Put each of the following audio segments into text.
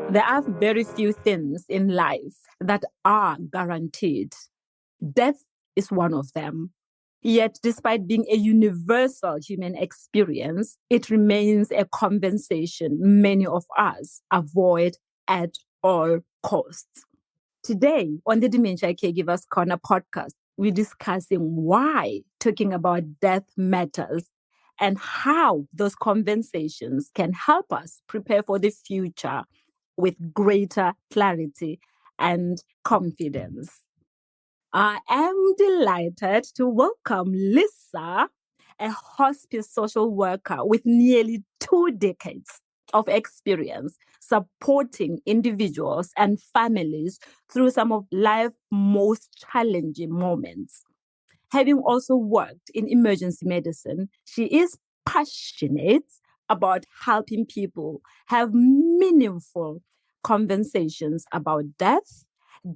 There are very few things in life that are guaranteed. Death is one of them. Yet, despite being a universal human experience, it remains a conversation many of us avoid at all costs. Today, on the Dementia Caregivers Corner podcast, we're discussing why talking about death matters and how those conversations can help us prepare for the future with greater clarity and confidence. I am delighted to welcome Lisa, a hospice social worker with nearly 2 decades of experience supporting individuals and families through some of life's most challenging moments. Having also worked in emergency medicine, she is passionate about helping people have meaningful conversations about death,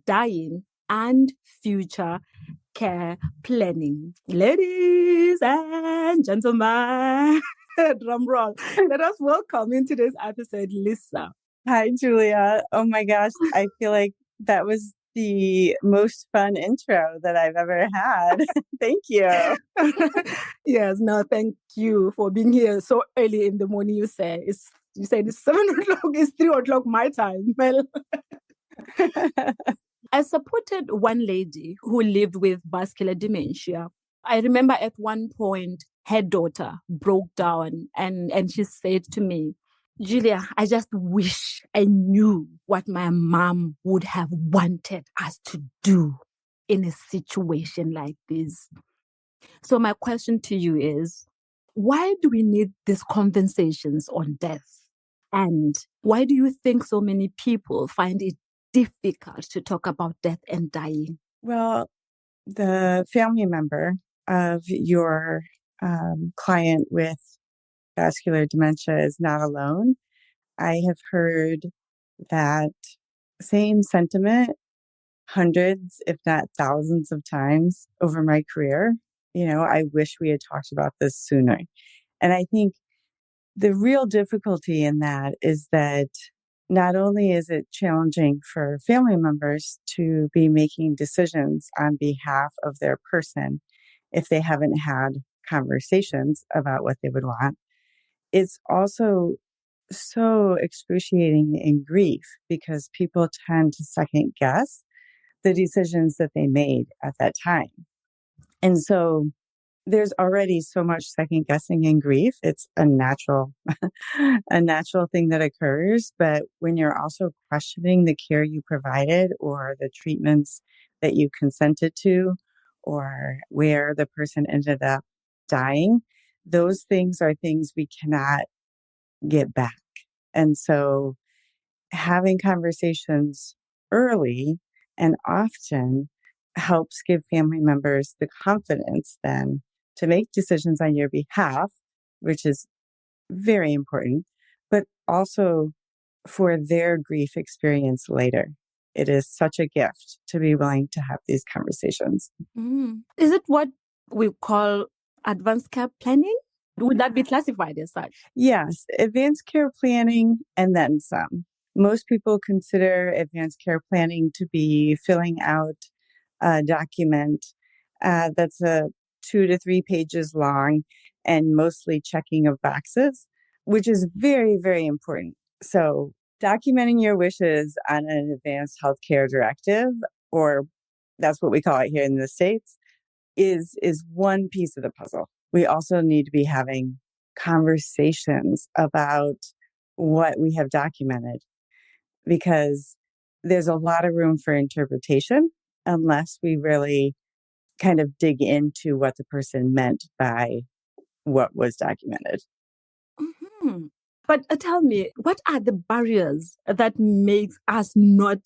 dying, and future care planning. Ladies and gentlemen, drum roll. Let us welcome in today's episode, Lisa. Hi, Julia. Oh my gosh. I feel like that was the most fun intro that I've ever had. Thank you. Yes, no, thank you for being here so early in the morning. You said it's 7 o'clock, it's 3 o'clock my time. Well, I supported one lady who lived with vascular dementia. I remember at one point her daughter broke down and she said to me, Julia, I just wish I knew what my mom would have wanted us to do in a situation like this. So my question to you is, why do we need these conversations on death? And why do you think so many people find it difficult to talk about death and dying? Well, the family member of your client with vascular dementia is not alone. I have heard that same sentiment hundreds, if not thousands of times over my career. I wish we had talked about this sooner. And I think the real difficulty in that is that not only is it challenging for family members to be making decisions on behalf of their person if they haven't had conversations about what they would want, it's also so excruciating in grief because people tend to second guess the decisions that they made at that time. And so there's already so much second guessing in grief. It's a natural thing that occurs. But when you're also questioning the care you provided or the treatments that you consented to or where the person ended up dying, those things are things we cannot get back. And so having conversations early and often helps give family members the confidence then to make decisions on your behalf, which is very important, but also for their grief experience later. It is such a gift to be willing to have these conversations. Is it what we call advanced care planning? Would that be classified as such? Yes, advanced care planning and then some. Most people consider advanced care planning to be filling out a document that's 2 to 3 pages long and mostly checking of boxes, which is very, very important. So documenting your wishes on an advanced healthcare directive, or that's what we call it here in the States, is one piece of the puzzle. We also need to be having conversations about what we have documented, because there's a lot of room for interpretation unless we really kind of dig into what the person meant by what was documented. Mm-hmm. But tell me, what are the barriers that makes us not,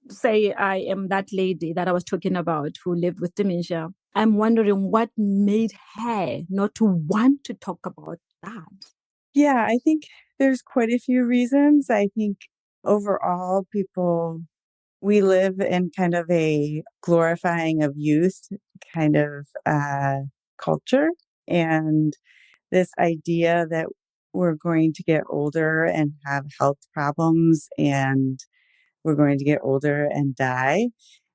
say I am that lady that I was talking about who lived with dementia. I'm wondering what made her not to want to talk about that. Yeah, I think there's quite a few reasons. I think overall we live in kind of a glorifying of youth kind of culture. And this idea that we're going to get older and have health problems and we're going to get older and die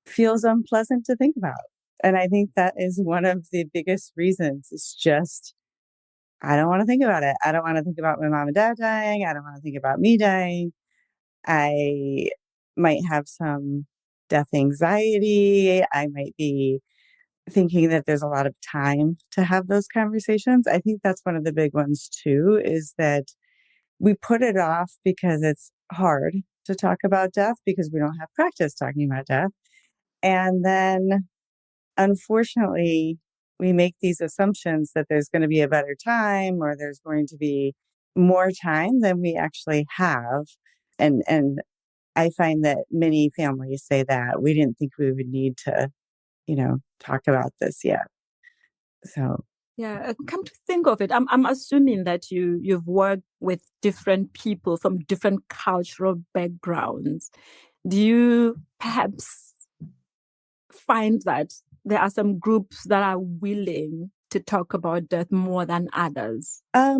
feels unpleasant to think about. And I think that is one of the biggest reasons. It's just, I don't want to think about it. I don't want to think about my mom and dad dying. I don't want to think about me dying. I might have some death anxiety. I might be thinking that there's a lot of time to have those conversations. I think that's one of the big ones too, is that we put it off because it's hard to talk about death because we don't have practice talking about death. And then unfortunately, we make these assumptions that there's going to be a better time or there's going to be more time than we actually have. And I find that many families say that we didn't think we would need to, talk about this yet. So Yeah, come to think of it, I'm assuming that you've worked with different people from different cultural backgrounds. Do you perhaps find that there are some groups that are willing to talk about death more than others? I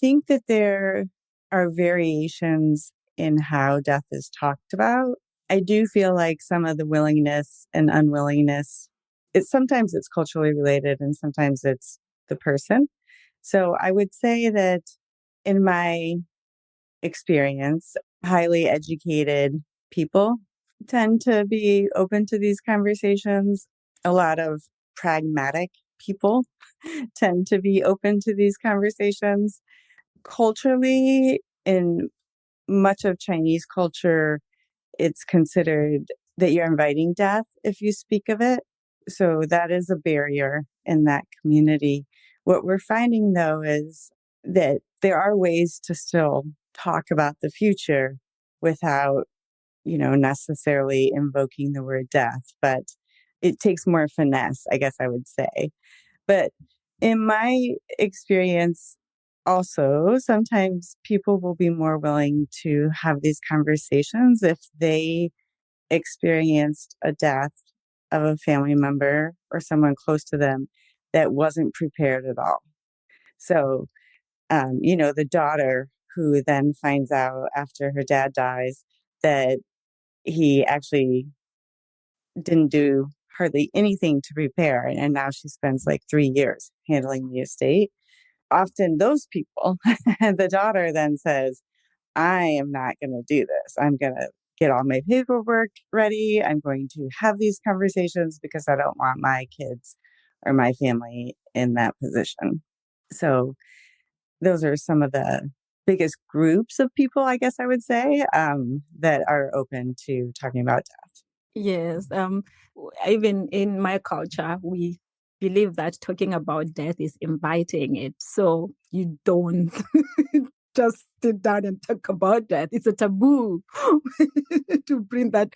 think that there are variations in how death is talked about. I do feel like some of the willingness and unwillingness, sometimes it's culturally related and sometimes it's the person. So I would say that in my experience, highly educated people tend to be open to these conversations. A lot of pragmatic people tend to be open to these conversations. Culturally, in much of Chinese culture, it's considered that you're inviting death if you speak of it. So that is a barrier in that community. What we're finding, though, is that there are ways to still talk about the future without, necessarily invoking the word death, but it takes more finesse, I guess I would say. But in my experience, also, sometimes people will be more willing to have these conversations if they experienced a death of a family member or someone close to them that wasn't prepared at all. So, the daughter who then finds out after her dad dies that he actually didn't do hardly anything to prepare. And now she spends like 3 years handling the estate. Often those people, the daughter then says, I am not going to do this. I'm going to get all my paperwork ready. I'm going to have these conversations because I don't want my kids or my family in that position. So those are some of the biggest groups of people, I guess I would say, that are open to talking about death. Yes. Even in my culture, we believe that talking about death is inviting it. So you don't just sit down and talk about death. It's a taboo to bring that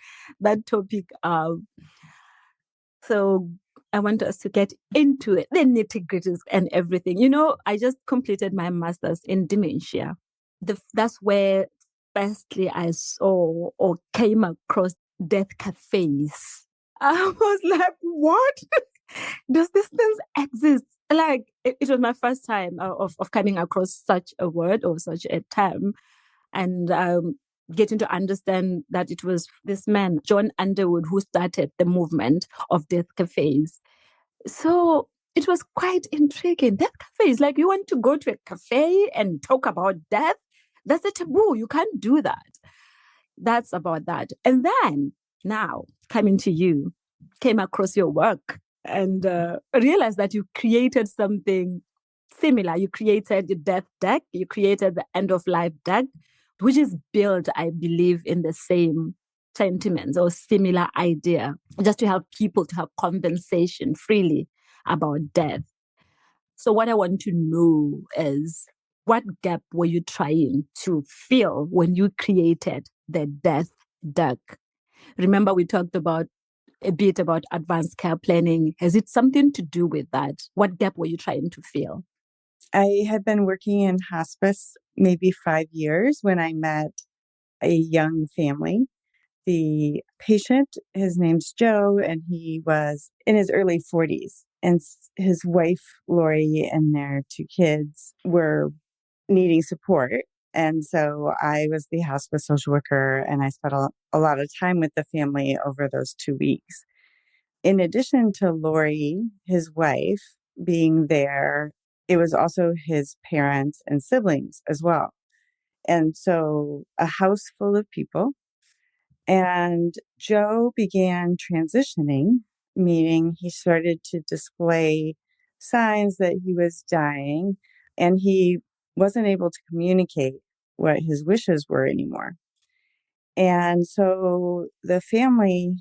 topic up. So I want us to get into it, the nitty-gritties and everything. I just completed my master's in dementia. That's where firstly I saw or came across death cafes. I was like, what? Does this thing exist? Like, it was my first time of coming across such a word or such a term. And getting to understand that it was this man, John Underwood, who started the movement of death cafes. So it was quite intriguing. Death cafes, like you want to go to a cafe and talk about death? That's a taboo. You can't do that. That's about that. And then now coming to you, came across your work and realized that you created something similar. You created the Death Deck. You created the End of Life Deck, which is built, I believe, in the same sentiments or similar idea, just to help people to have conversation freely about death. So what I want to know is, what gap were you trying to fill when you created the Death Deck? Remember, we talked about a bit about advanced care planning. Has it something to do with that? What gap were you trying to fill? I had been working in hospice maybe 5 years when I met a young family. The patient, his name's Joe, and he was in his early 40s. and his wife, Lori, and their 2 kids were needing support. And so I was the hospice social worker, and I spent a lot of time with the family over those 2 weeks. In addition to Lori, his wife, being there, it was also his parents and siblings as well. And so a house full of people. And Joe began transitioning, meaning he started to display signs that he was dying, and he wasn't able to communicate what his wishes were anymore. And so the family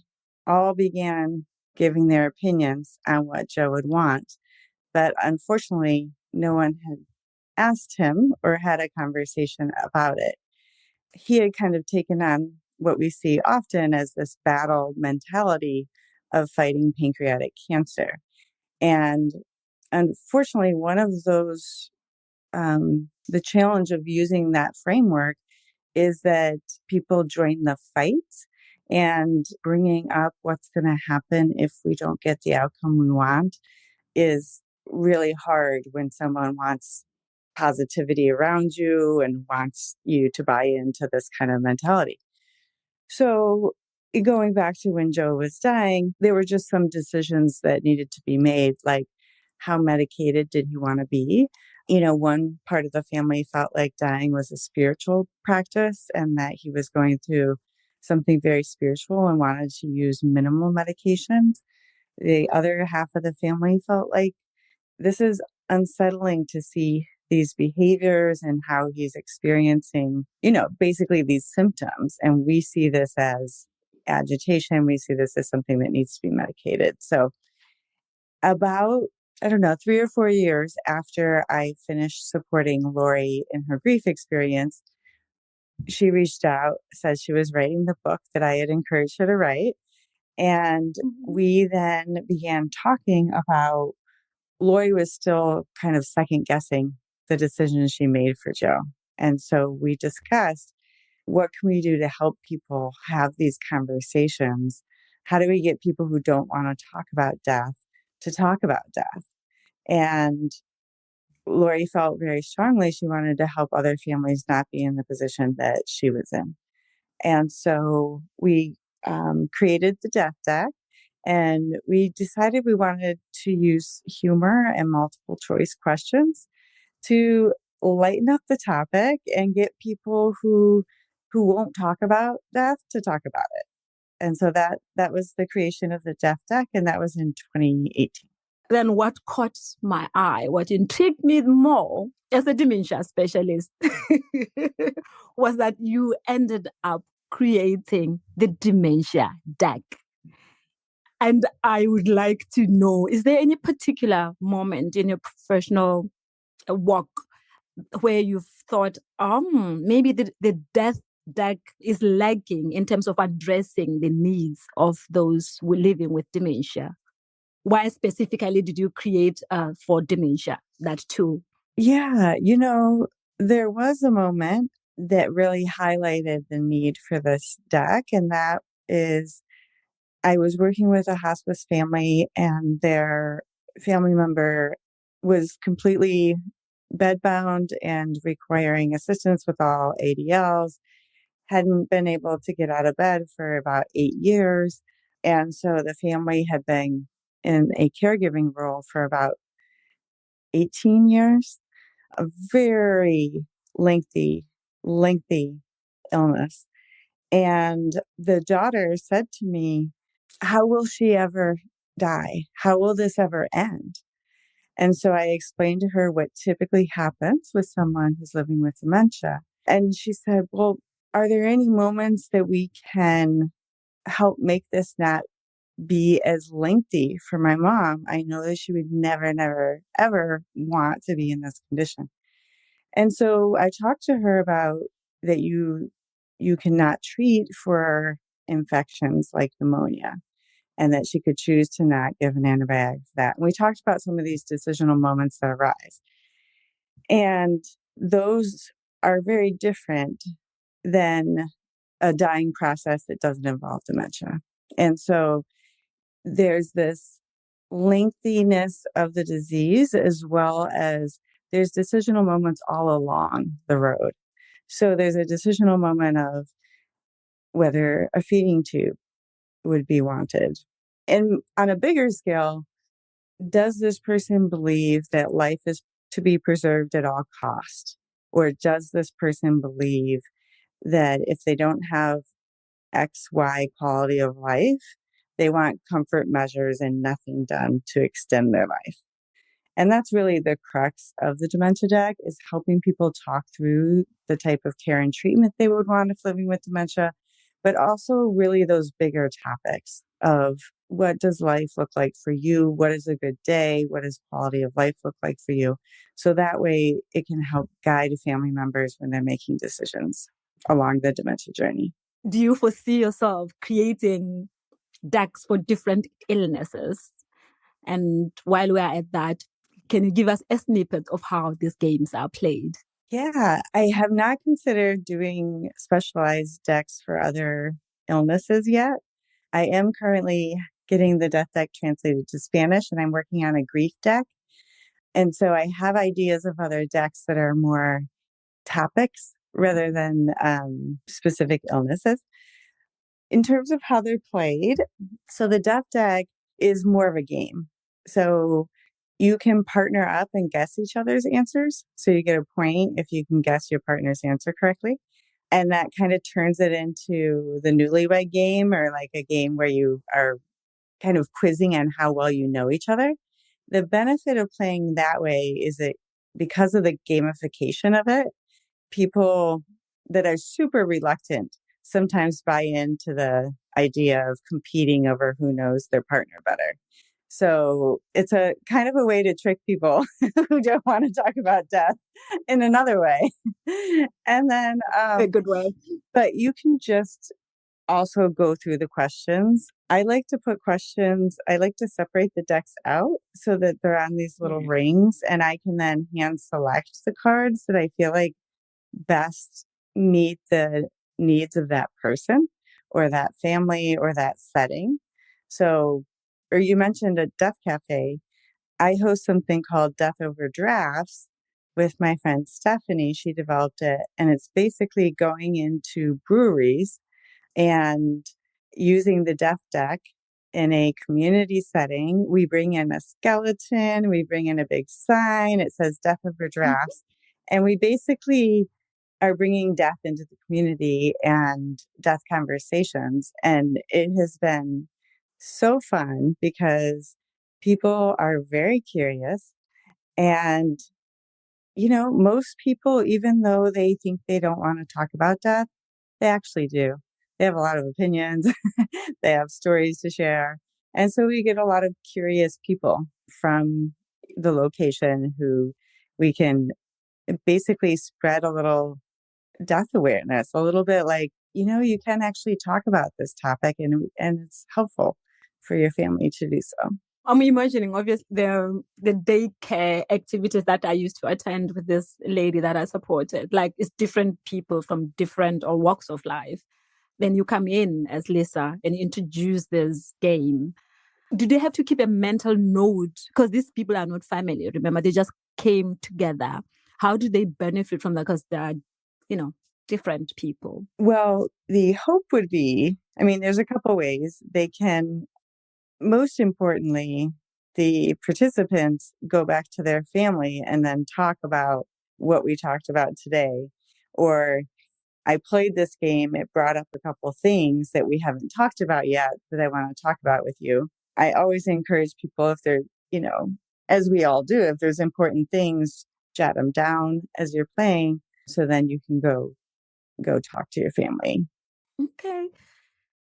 all began giving their opinions on what Joe would want. But unfortunately, no one had asked him or had a conversation about it. He had kind of taken on what we see often as this battle mentality of fighting pancreatic cancer. And unfortunately, one of those, the challenge of using that framework is that people join the fight, and bringing up what's going to happen if we don't get the outcome we want is really hard when someone wants positivity around you and wants you to buy into this kind of mentality. So going back to when Joe was dying, there were just some decisions that needed to be made, like how medicated did he want to be? One part of the family felt like dying was a spiritual practice and that he was going through something very spiritual and wanted to use minimal medications. The other half of the family felt like this is unsettling to see these behaviors and how he's experiencing, basically these symptoms. And we see this as agitation. We see this as something that needs to be medicated. So about, I don't know, 3 or 4 years after I finished supporting Lori in her grief experience, she reached out, said she was writing the book that I had encouraged her to write. And we then began talking about Lori was still kind of second guessing the decision she made for Joe. And so we discussed, what can we do to help people have these conversations? How do we get people who don't want to talk about death to talk about death? And Lori felt very strongly she wanted to help other families not be in the position that she was in. And so we created the Death Deck, and we decided we wanted to use humor and multiple choice questions to lighten up the topic and get people who won't talk about death to talk about it. And so that was the creation of the Death Deck, and that was in 2018. Then what caught my eye, what intrigued me more as a dementia specialist was that you ended up creating the Dementia Deck. And I would like to know, is there any particular moment in your professional work where you've thought, maybe the Death Deck is lacking in terms of addressing the needs of those who are living with dementia? Why specifically did you create for dementia, that tool? Yeah, there was a moment that really highlighted the need for this deck, and that is I was working with a hospice family, and their family member was completely bedbound and requiring assistance with all ADLs, hadn't been able to get out of bed for about 8 years. And so the family had been in a caregiving role for about 18 years, a very lengthy illness. And the daughter said to me, how will she ever die? How will this ever end? And so I explained to her what typically happens with someone who's living with dementia. And she said, well, are there any moments that we can help make this not be as lengthy for my mom? I know that she would never, ever want to be in this condition. And so I talked to her about that you cannot treat for infections like pneumonia, and that she could choose to not give an antibiotic for that. And we talked about some of these decisional moments that arise. And those are very different than a dying process that doesn't involve dementia. And so there's this lengthiness of the disease, as well as there's decisional moments all along the road. So there's a decisional moment of whether a feeding tube would be wanted. And on a bigger scale, does this person believe that life is to be preserved at all cost? Or does this person believe that if they don't have X, Y quality of life, they want comfort measures and nothing done to extend their life? And that's really the crux of the Dementia Deck, is helping people talk through the type of care and treatment they would want if living with dementia, but also really those bigger topics of what does life look like for you? What is a good day? What does quality of life look like for you? So that way it can help guide family members when they're making decisions along the dementia journey. Do you foresee yourself creating decks for different illnesses? And while we're at that, can you give us a snippet of how these games are played? Yeah, I have not considered doing specialized decks for other illnesses yet. I am currently getting the Death Deck translated to Spanish, and I'm working on a grief deck. And so I have ideas of other decks that are more topics rather than specific illnesses. In terms of how they're played, so the Death Deck is more of a game. So you can partner up and guess each other's answers. So you get a point if you can guess your partner's answer correctly. And that kind of turns it into the newlywed game, or like a game where you are kind of quizzing on how well you know each other. The benefit of playing that way is that because of the gamification of it, people that are super reluctant sometimes buy into the idea of competing over who knows their partner better. So it's a kind of a way to trick people who don't want to talk about death in another way. And then, A good way. but you can just also go through the questions. I like to put questions, I like to separate the decks out so that they're on these little rings, and I can then hand select the cards that I feel like best meet the needs of that person or that family or that setting. So, or you mentioned a death cafe. I host something called Death Over Drafts with my friend Stephanie. She developed it, and it's basically going into breweries and using the Death Deck in a community setting. We bring in a skeleton, we bring in a big sign, it says Death Over Drafts, and we basically are bringing death into the community and death conversations. And it has been so fun because people are very curious. And, you know, most people, even though they think they don't want to talk about death, they actually do. They have a lot of opinions. They have stories to share. And so we get a lot of curious people from the location who we can basically spread a little death awareness, a little bit like, you know, you can actually talk about this topic, and it's helpful for your family to do so. I'm imagining, obviously, the daycare activities that I used to attend with this lady that I supported. Like, it's different people from different or walks of life. Then you come in as Lisa and introduce this game. Do they have to keep a mental note? Because these people are not family, remember, they just came together. How do they benefit from that? Because they are, you know, different people. Well, the hope would be, I mean, there's a couple ways they can. Most importantly, the participants go back to their family and then talk about what we talked about today. Or I played this game, it brought up a couple things that we haven't talked about yet that I want to talk about with you. I always encourage people, if they're, you know, as we all do, if there's important things, jot them down as you're playing, so then you can go talk to your family. Okay.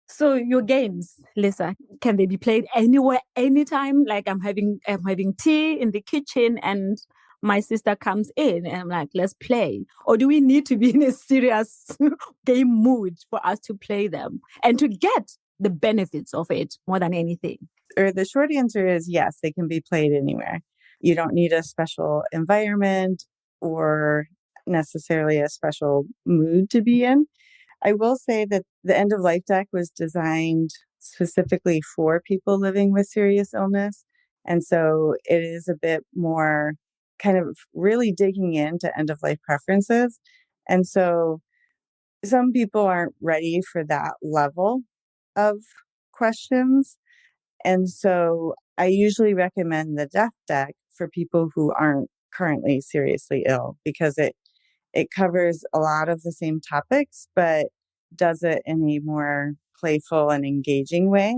So your games, Lisa, can they be played anywhere, anytime? Like I'm having tea in the kitchen and my sister comes in and I'm like, let's play. Or do we need to be in a serious game mood for us to play them and to get the benefits of it more than anything? Or the short answer is yes, they can be played anywhere. You don't need a special environment or necessarily a special mood to be in. I will say that the End of Life deck was designed specifically for people living with serious illness. And so it is a bit more kind of really digging into end of life preferences. And so some people aren't ready for that level of questions. And so I usually recommend the Death Deck for people who aren't currently seriously ill because it covers a lot of the same topics, but does it in a more playful and engaging way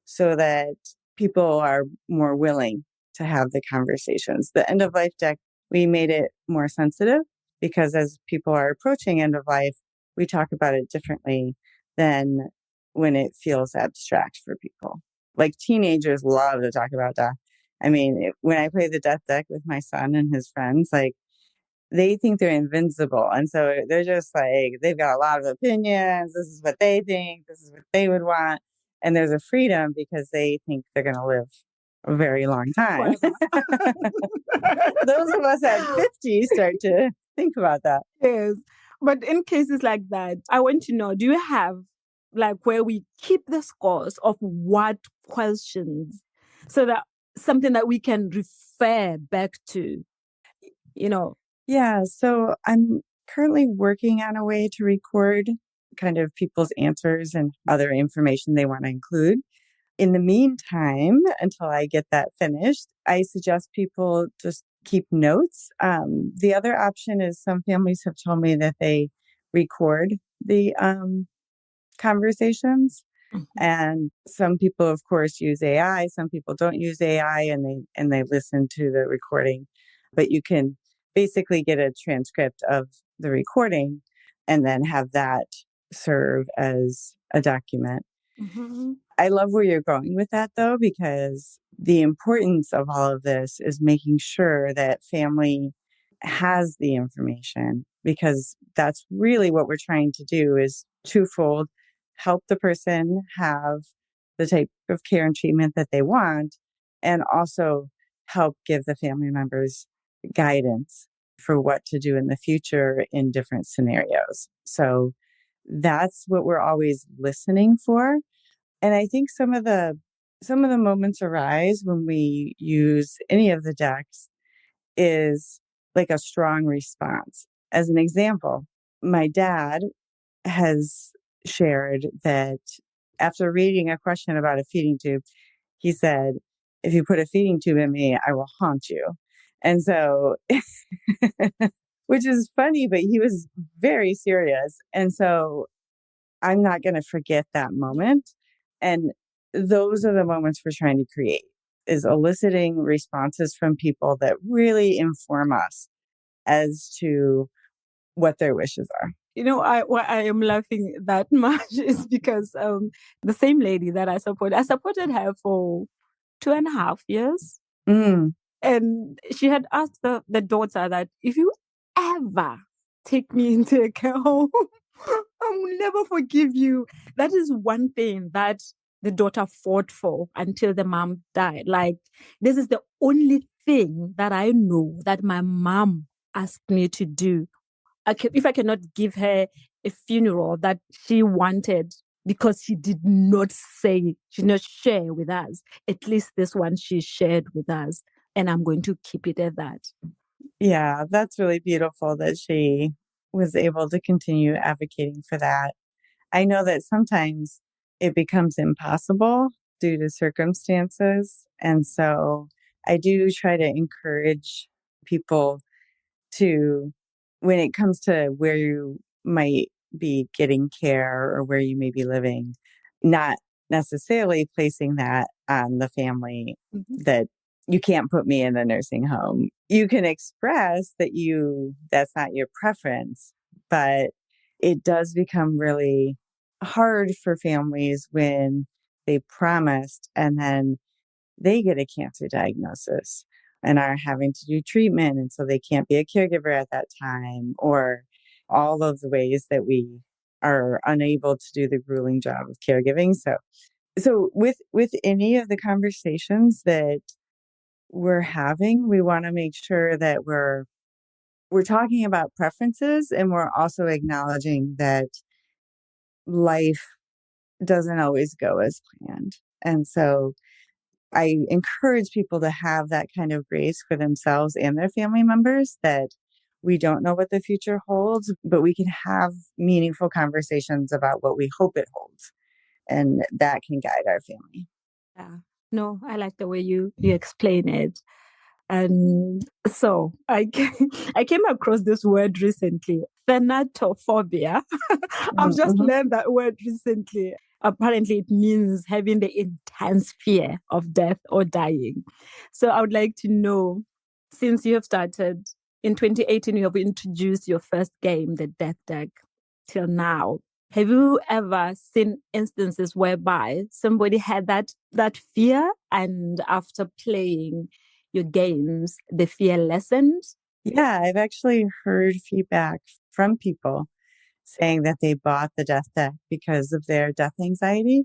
so that people are more willing to have the conversations. The end of life deck, we made it more sensitive because as people are approaching end of life, we talk about it differently than when it feels abstract for people. Like teenagers love to talk about death. I mean, when I play the death deck with my son and his friends, like they think they're invincible. And so they're just like, they've got a lot of opinions. This is what they think. This is what they would want. And there's a freedom because they think they're going to live a very long time. Those of us at 50 start to think about that. Yes. But in cases like that, I want to know, do you have like where we keep the scores of what questions so that something that we can refer back to, you know? Yeah. So I'm currently working on a way to record kind of people's answers and other information they want to include. In the meantime, until I get that finished, I suggest people just keep notes. The other option is some families have told me that they record the conversations. And some people, of course, use AI. Some people don't use AI and they listen to the recording. But you can basically get a transcript of the recording and then have that serve as a document. Mm-hmm. I love where you're going with that, though, because the importance of all of this is making sure that family has the information, because that's really what we're trying to do is twofold: help the person have the type of care and treatment that they want, and also help give the family members guidance for what to do in the future in different scenarios. So that's what we're always listening for. And I think some of the moments arise when we use any of the decks is like a strong response. As an example, my dad has shared that after reading a question about a feeding tube, he said, "If you put a feeding tube in me, I will haunt you." And so, which is funny, but he was very serious. And so I'm not going to forget that moment. And those are the moments we're trying to create, is eliciting responses from people that really inform us as to what their wishes are. You know, why I am laughing that much is because the same lady that I supported her for 2.5 years. Mm. And she had asked the daughter that if you ever take me into a care home, I will never forgive you. That is one thing that the daughter fought for until the mom died. Like, this is the only thing that I know that my mom asked me to do. If I cannot give her a funeral that she wanted, because she did not share with us, at least this one she shared with us. And I'm going to keep it at that. Yeah, that's really beautiful that she was able to continue advocating for that. I know that sometimes it becomes impossible due to circumstances. And so I do try to encourage people to, when it comes to where you might be getting care or where you may be living, not necessarily placing that on the family that you can't put me in a nursing home. You can express that's not your preference, but it does become really hard for families when they promised and then they get a cancer diagnosis and are having to do treatment. And so they can't be a caregiver at that time, or all of the ways that we are unable to do the grueling job of caregiving. So with any of the conversations that we're having, we want to make sure that we're talking about preferences, and we're also acknowledging that life doesn't always go as planned. And so I encourage people to have that kind of grace for themselves and their family members, that we don't know what the future holds, but we can have meaningful conversations about what we hope it holds. And that can guide our family. Yeah. No, I like the way you explain it. And so I came across this word recently, thanatophobia. I've just Mm-hmm. learned that word recently. Apparently, it means having the intense fear of death or dying. So I would like to know, since you have started in 2018, you have introduced your first game, the Death Deck, till now. Have you ever seen instances whereby somebody had that fear, and after playing your games, the fear lessened? Yeah, I've actually heard feedback from people saying that they bought the death deck because of their death anxiety,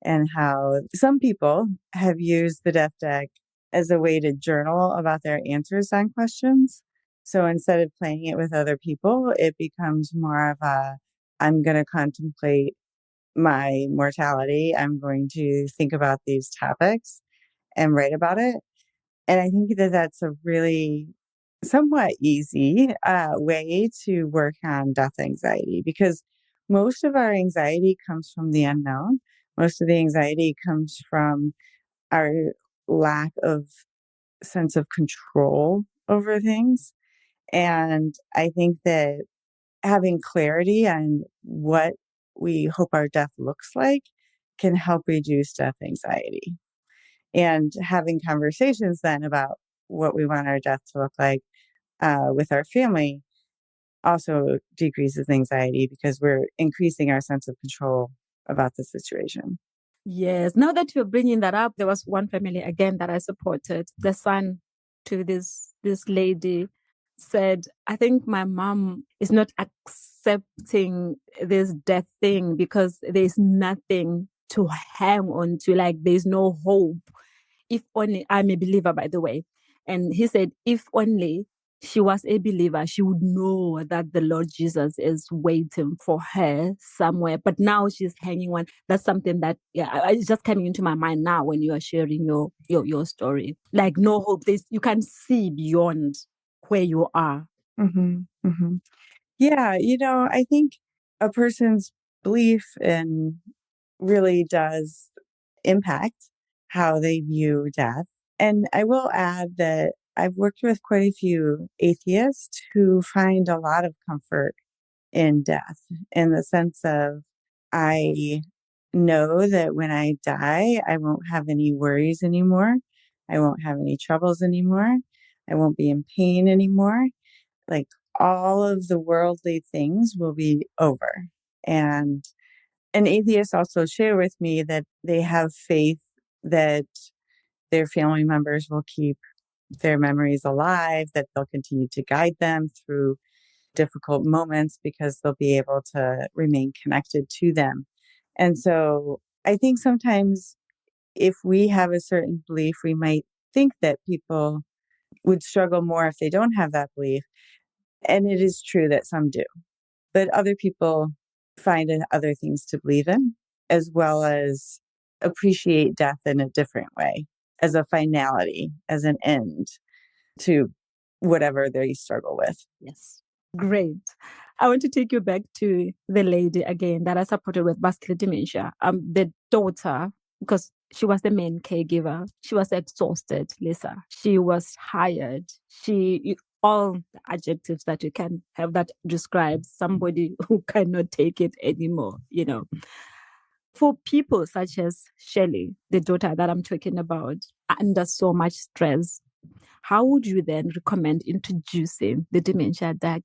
and how some people have used the death deck as a way to journal about their answers on questions. So instead of playing it with other people, it becomes more of a, I'm going to contemplate my mortality. I'm going to think about these topics and write about it. And I think that that's a really somewhat easy way to work on death anxiety, because most of our anxiety comes from the unknown. Most of the anxiety comes from our lack of sense of control over things. And I think that having clarity on what we hope our death looks like can help reduce death anxiety. And having conversations then about what we want our death to look like with our family also decreases anxiety, because we're increasing our sense of control about the situation. Yes. Now that you're bringing that up, there was one family again that I supported. The son to this lady said, "I think my mom is not accepting this death thing because there's nothing to hang on to. Like there's no hope. If only I'm a believer, by the way." And he said, if only she was a believer, she would know that the Lord Jesus is waiting for her somewhere. But now she's hanging on. That's something that, yeah, it's just coming into my mind now when you are sharing your story. Like no hope. You can see beyond where you are. Mm-hmm, mm-hmm. Yeah, I think a person's belief in really does impact how they view death. And I will add that I've worked with quite a few atheists who find a lot of comfort in death, in the sense of, I know that when I die, I won't have any worries anymore. I won't have any troubles anymore. I won't be in pain anymore. Like, all of the worldly things will be over. And atheists also share with me that they have faith that their family members will keep their memories alive, that they'll continue to guide them through difficult moments because they'll be able to remain connected to them. And so I think sometimes if we have a certain belief, we might think that people would struggle more if they don't have that belief. And it is true that some do, but other people find other things to believe in, as well as appreciate death in a different way, as a finality, as an end to whatever they struggle with. Yes. Great. I want to take you back to the lady again that I supported with vascular dementia. The daughter, because she was the main caregiver, she was exhausted, Lisa. She was tired. All the adjectives that you can have that describes somebody who cannot take it anymore. For people such as Shelley, the daughter that I'm talking about, under so much stress, how would you then recommend introducing the Dementia Deck?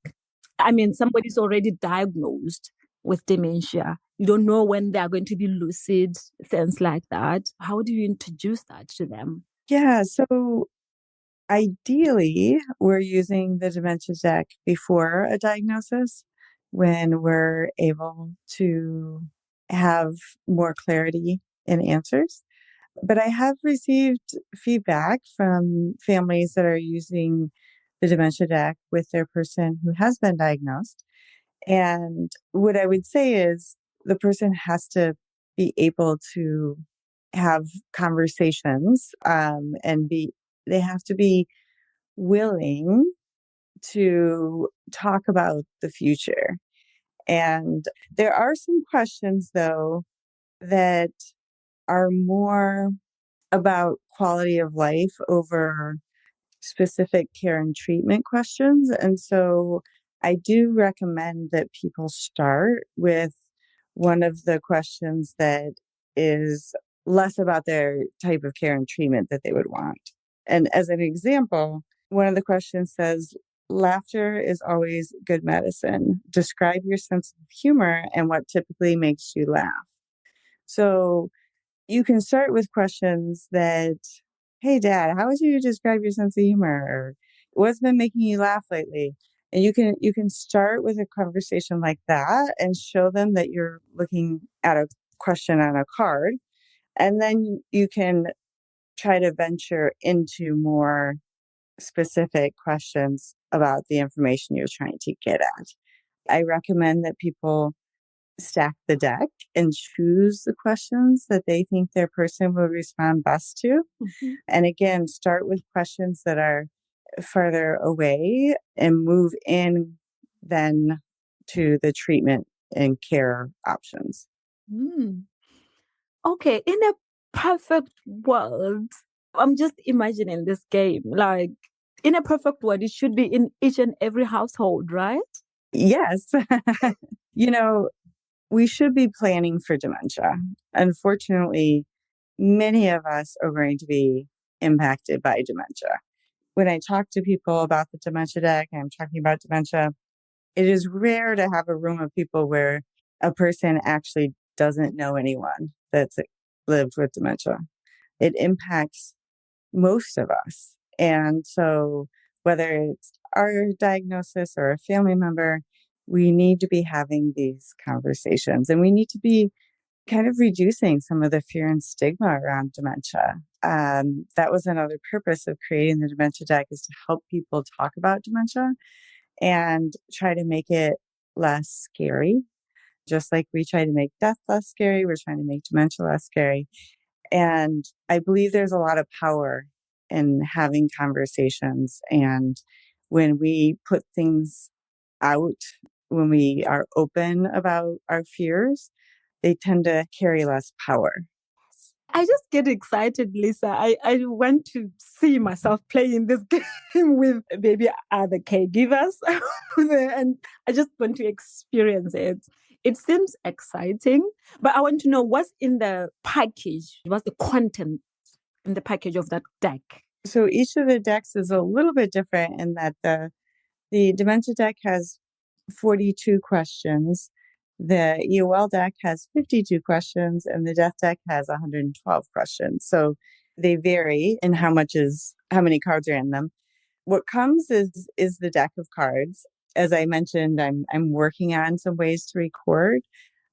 I mean, somebody's already diagnosed with dementia. You don't know when they are going to be lucid, things like that. How do you introduce that to them? Yeah. So ideally, we're using the Dementia Deck before a diagnosis, when we're able to have more clarity in answers. But I have received feedback from families that are using the Dementia Deck with their person who has been diagnosed. And what I would say is, the person has to be able to have conversations they have to be willing to talk about the future. And there are some questions, though, that are more about quality of life over specific care and treatment questions. And so I do recommend that people start with one of the questions that is less about their type of care and treatment that they would want. And as an example, one of the questions says, laughter is always good medicine. Describe your sense of humor and what typically makes you laugh. So you can start with questions that, hey, Dad, how would you describe your sense of humor? Or what's been making you laugh lately? And you can start with a conversation like that and show them that you're looking at a question on a card. And then you can try to venture into more specific questions about the information you're trying to get at. I recommend that people stack the deck and choose the questions that they think their person will respond best to. Mm-hmm. And again, start with questions that are farther away and move in then to the treatment and care options. Mm. Okay, in a perfect world, I'm just imagining this game. Like, in a perfect world, it should be in each and every household, right? Yes. We should be planning for dementia. Unfortunately, many of us are going to be impacted by dementia. When I talk to people about the Dementia Deck, I'm talking about dementia, it is rare to have a room of people where a person actually doesn't know anyone that's lived with dementia. It impacts most of us. And so whether it's our diagnosis or a family member, we need to be having these conversations, and we need to be kind of reducing some of the fear and stigma around dementia. That was another purpose of creating the Dementia Deck, is to help people talk about dementia and try to make it less scary. Just like we try to make death less scary, we're trying to make dementia less scary. And I believe there's a lot of power in having conversations. And when we put things out, when we are open about our fears, they tend to carry less power. I just get excited, Lisa. I want to see myself playing this game with maybe other caregivers. And I just want to experience it. It seems exciting, but I want to know what's in the package. What's the content in the package of that deck? So each of the decks is a little bit different in that the Dementia Deck has 42 questions. The EOL deck has 52 questions, and the Death Deck has 112 questions. So they vary in how many cards are in them. What comes is the deck of cards. As I mentioned, I'm working on some ways to record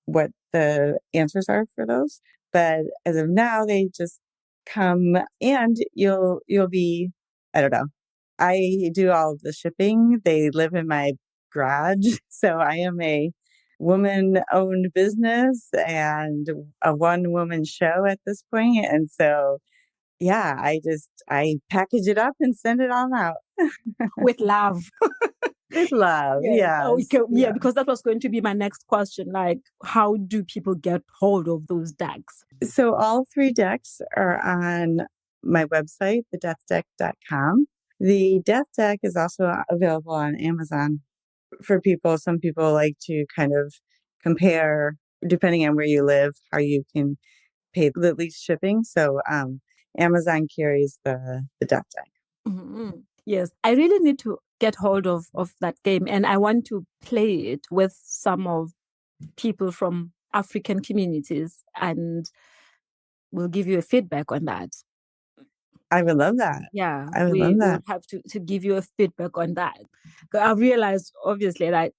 what the answers are for those. But as of now, they just come, and you'll be, I don't know. I do all of the shipping. They live in my garage. So I am a woman-owned business and a one-woman show at this point. And so, yeah, I package it up and send it all out. With love. With love, yes. Okay. Yeah, because that was going to be my next question. Like, how do people get hold of those decks? So all 3 decks are on my website, thedeathdeck.com. The Death Deck is also available on Amazon for people. Some people like to kind of compare, depending on where you live, how you can pay the least shipping. So Amazon carries the Death Deck. Mm-hmm. Yes, I really need to get hold of that game, and I want to play it with some of people from African communities, and we'll give you a feedback on that. I would love that. Yeah, I would love that. We would have to give you a feedback on that. I realized, obviously, that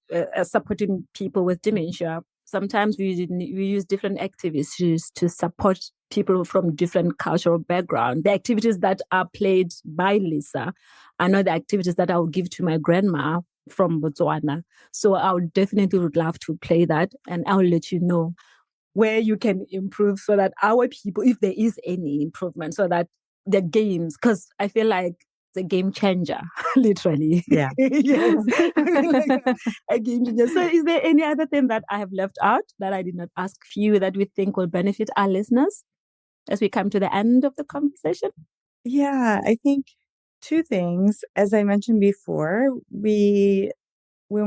supporting people with dementia, sometimes we use different activities to support people from different cultural backgrounds. The activities that are played by Lisa are not the activities that I will give to my grandma from Botswana. So I would definitely love to play that, and I will let you know where you can improve so that our people, if there is any improvement, so that the games, because I feel like it's a game changer, literally. Yeah. Yes. Like a game changer. So is there any other thing that I have left out that I did not ask you that we think will benefit our listeners as we come to the end of the conversation? Yeah, I think two things. As I mentioned before, when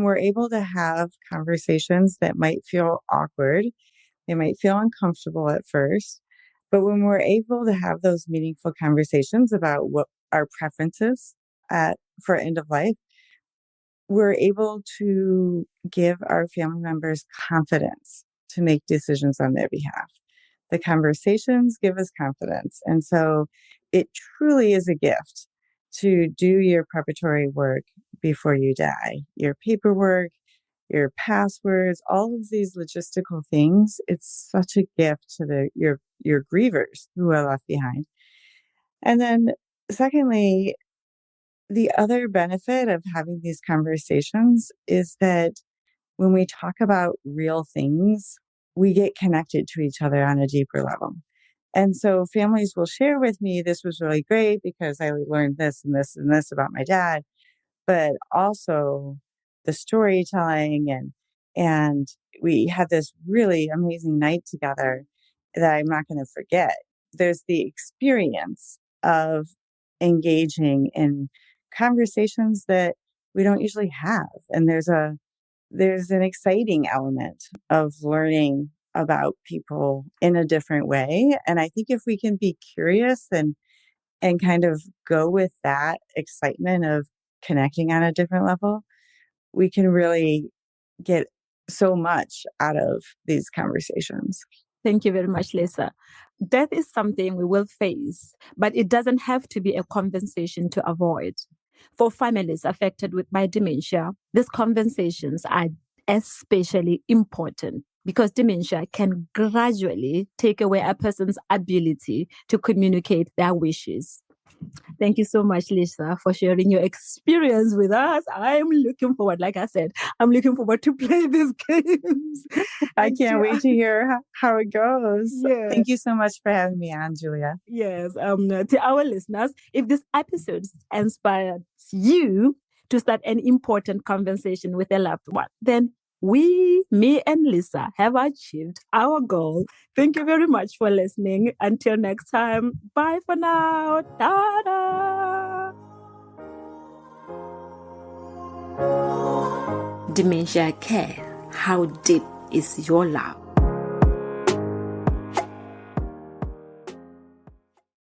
we're able to have conversations that might feel awkward, they might feel uncomfortable at first, but when we're able to have those meaningful conversations about what our preferences for end of life, we're able to give our family members confidence to make decisions on their behalf. The conversations give us confidence. And so it truly is a gift to do your preparatory work before you die, your paperwork, your passwords, all of these logistical things. It's such a gift to your grievers who are left behind. And then secondly, the other benefit of having these conversations is that when we talk about real things, we get connected to each other on a deeper level. And so families will share with me, this was really great because I learned this and this and this about my dad, but also the storytelling and we had this really amazing night together that I'm not going to forget. There's the experience of engaging in conversations that we don't usually have. And there's an exciting element of learning about people in a different way. And I think if we can be curious and kind of go with that excitement of connecting on a different level, we can really get so much out of these conversations. Thank you very much, Lisa. Death is something we will face, but it doesn't have to be a conversation to avoid. For families affected by dementia, these conversations are especially important because dementia can gradually take away a person's ability to communicate their wishes. Thank you so much, Lisa, for sharing your experience with us. I'm looking forward, like I said, I'm looking forward to play these games. I can't wait to hear how it goes. Yeah. Thank you so much for having me on, Julia. Yes. To our listeners, if this episode inspired you to start an important conversation with a loved one, then me and Lisa have achieved our goal. Thank you very much for listening. Until next time, bye for now. Ta-da! Dementia Care. How deep is your love?